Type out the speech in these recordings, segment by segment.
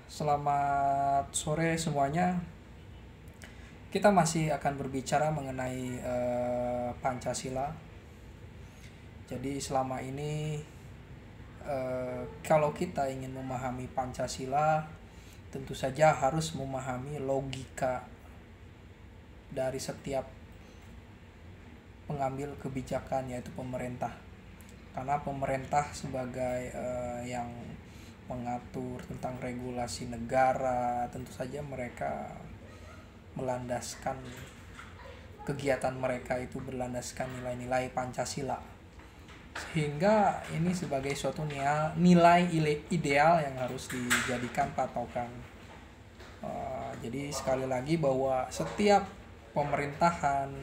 Selamat sore semuanya. Kita masih akan berbicara mengenai Pancasila. Jadi selama ini kalau kita ingin memahami Pancasila, tentu saja harus memahami logika dari setiap pengambil kebijakan, yaitu pemerintah. Karena pemerintah sebagai yang mengatur tentang regulasi negara, tentu saja mereka melandaskan kegiatan mereka itu berlandaskan nilai-nilai Pancasila, sehingga ini sebagai suatu nilai ideal yang harus dijadikan patokan. Jadi sekali lagi bahwa setiap pemerintahan,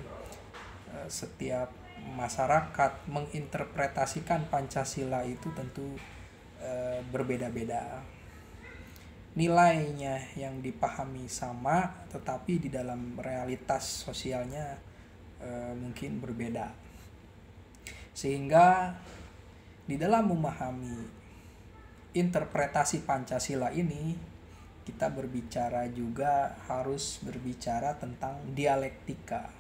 setiap masyarakat menginterpretasikan Pancasila itu tentu berbeda-beda. Nilainya yang dipahami sama, tetapi di dalam realitas sosialnya mungkin berbeda. Sehingga di dalam memahami interpretasi Pancasila ini, kita harus berbicara tentang dialektika.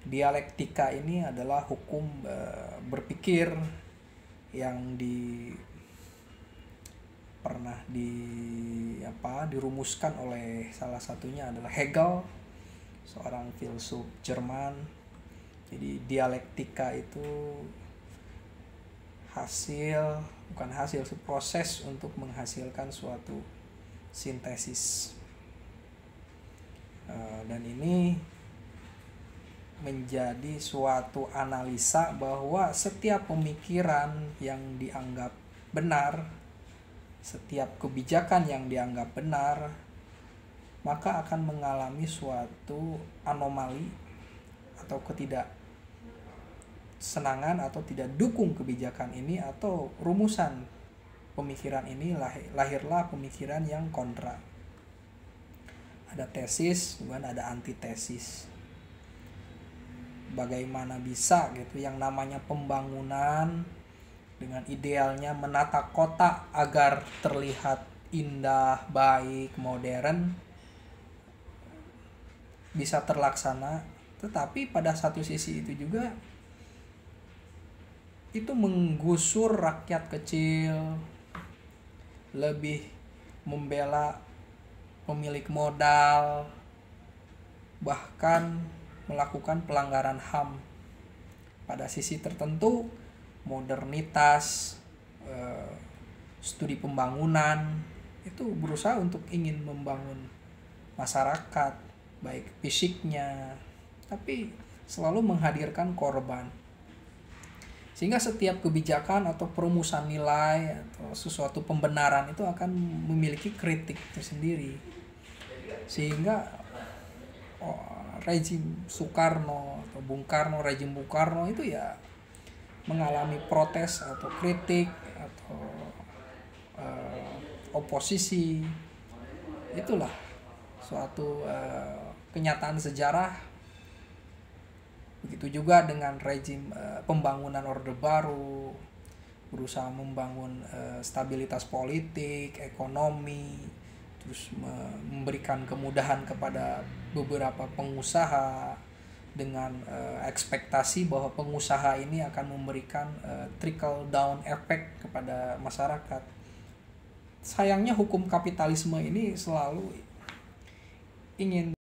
Dialektika ini adalah hukum berpikir yang pernah dirumuskan oleh salah satunya adalah Hegel, seorang filsuf Jerman. Jadi dialektika itu proses untuk menghasilkan suatu sintesis, dan ini menjadi suatu analisa bahwa setiap pemikiran yang dianggap benar, setiap kebijakan yang dianggap benar, maka akan mengalami suatu anomali atau ketidaksenangan atau tidak dukung kebijakan ini atau rumusan pemikiran ini. Lahirlah pemikiran yang kontra. Ada tesis, kemudian ada antitesis. Bagaimana bisa gitu yang namanya pembangunan dengan idealnya menata kota agar terlihat indah, baik, modern bisa terlaksana, tetapi pada satu sisi itu juga itu menggusur rakyat kecil, lebih membela pemilik modal, bahkan melakukan pelanggaran HAM. Pada sisi tertentu, modernitas, studi pembangunan itu berusaha untuk ingin membangun masyarakat, baik fisiknya, tapi selalu menghadirkan korban. Sehingga setiap kebijakan atau perumusan nilai atau sesuatu pembenaran itu akan memiliki kritik tersendiri. Sehingga rezim Soekarno atau rezim Bung Karno itu ya mengalami protes atau kritik atau oposisi. Itulah suatu kenyataan sejarah. Begitu juga dengan rezim pembangunan Orde Baru, berusaha membangun stabilitas politik, ekonomi, terus memberikan kemudahan kepada beberapa pengusaha dengan ekspektasi bahwa pengusaha ini akan memberikan trickle down effect kepada masyarakat. Sayangnya hukum kapitalisme ini selalu ingin